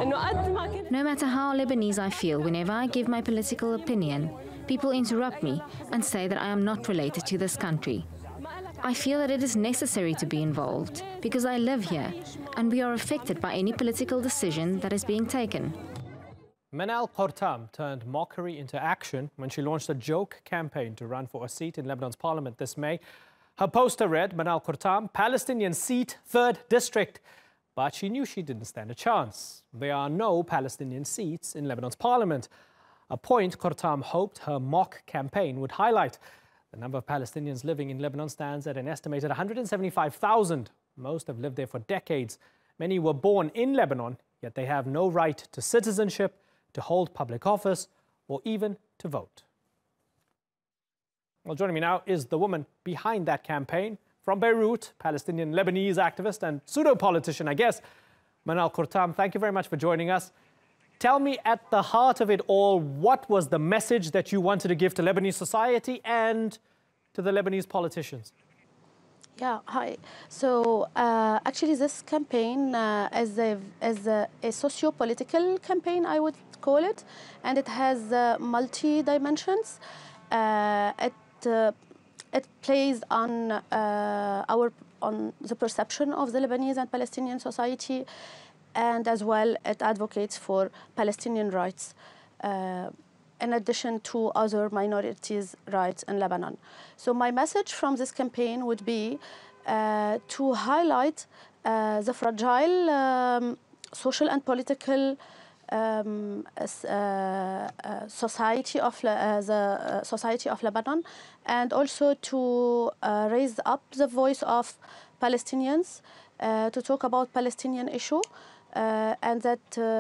No matter how Lebanese I feel, whenever I give my political opinion, people interrupt me and say that I am not related to this country. I feel that it is necessary to be involved because I live here and we are affected by any political decision that is being taken. Manal Kortam turned mockery into action when she launched a joke campaign to run for a seat in Lebanon's parliament this May. Her poster read, Manal Kortam, Palestinian seat, 3rd district. But she knew she didn't stand a chance. There are no Palestinian seats in Lebanon's parliament, a point Kortam hoped her mock campaign would highlight. The number of Palestinians living in Lebanon stands at an estimated 175,000. Most have lived there for decades. Many were born in Lebanon, yet they have no right to citizenship, to hold public office, or even to vote. Well, joining me now is the woman behind that campaign. From Beirut, Palestinian-Lebanese activist and pseudo-politician, I guess, Manal Kortam, thank you very much for joining us. Tell me, at the heart of it all, what was the message that you wanted to give to Lebanese society and to the Lebanese politicians? Yeah, hi. So actually this campaign is a socio-political campaign, I would call it, and it has multi-dimensions. It plays on the perception of the Lebanese and Palestinian society, and as well it advocates for Palestinian rights, in addition to other minorities' rights in Lebanon. So my message from this campaign would be to highlight the fragile social and political society of Lebanon, and also to raise up the voice of Palestinians, to talk about Palestinian issue, and that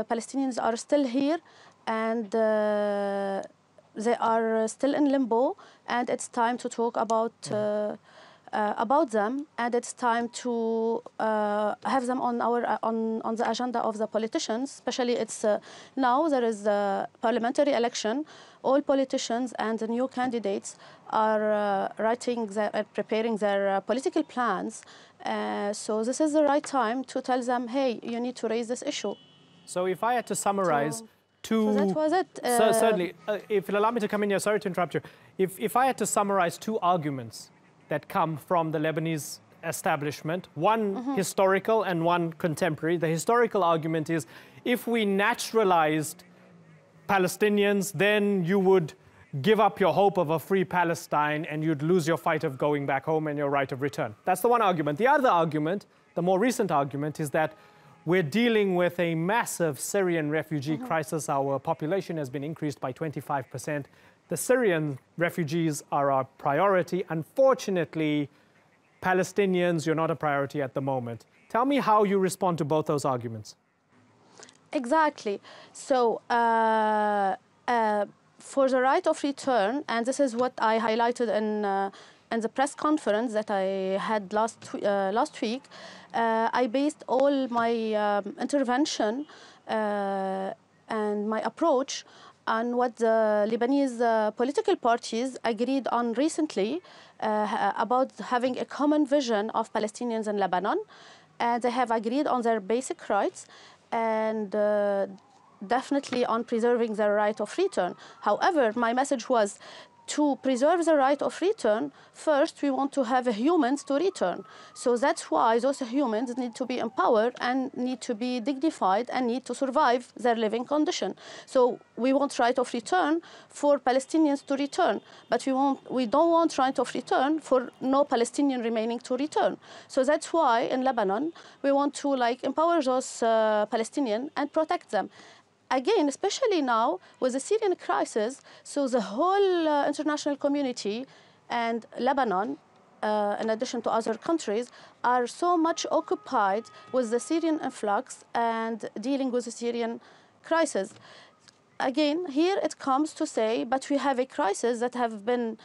Palestinians are still here and they are still in limbo, and it's time to talk about them, and it's time to have them on the agenda of the politicians. Especially, it's now there is a parliamentary election. All politicians and the new candidates are preparing their political plans. So this is the right time to tell them, hey, you need to raise this issue. So if I had to summarize two... So that was it. Certainly. If you'll allow me to come in here, sorry to interrupt you. If I had to summarize two arguments that come from the Lebanese establishment, one historical and one contemporary. The historical argument is, if we naturalized Palestinians, then you would give up your hope of a free Palestine and you'd lose your fight of going back home and your right of return. That's the one argument. The other argument, the more recent argument, is that we're dealing with a massive Syrian refugee crisis. Our population has been increased by 25%. The Syrian refugees are our priority. Unfortunately, Palestinians, you're not a priority at the moment. Tell me how you respond to both those arguments. Exactly. So for the right of return, and this is what I highlighted in the press conference that I had last week, I based all my intervention and my approach on what the Lebanese political parties agreed on recently about having a common vision of Palestinians in Lebanon. And they have agreed on their basic rights and definitely on preserving their right of return. However, my message was to preserve the right of return, first we want to have humans to return. So that's why those humans need to be empowered and need to be dignified and need to survive their living condition. So we want right of return for Palestinians to return, but we don't want right of return for no Palestinian remaining to return. So that's why in Lebanon we want to empower those Palestinians and protect them. Again, especially now with the Syrian crisis, so the whole international community and Lebanon, in addition to other countries, are so much occupied with the Syrian influx and dealing with the Syrian crisis. Again, here it comes to say, but we have a crisis that have been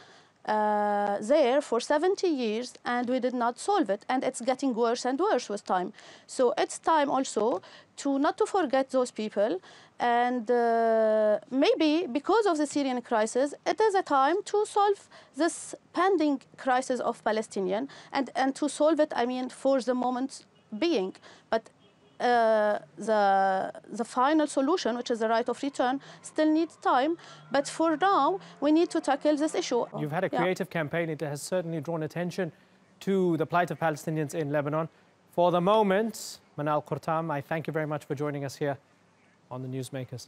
there for 70 years and we did not solve it, and it's getting worse and worse with time. So it's time also to not to forget those people, and maybe because of the Syrian crisis, it is a time to solve this pending crisis of Palestinian, and to solve it, I mean, for the moment being. But the final solution, which is the right of return, still needs time. But for now, we need to tackle this issue. You've had a creative campaign. It has certainly drawn attention to the plight of Palestinians in Lebanon. For the moment, Manal Kortam, I thank you very much for joining us here on the Newsmakers.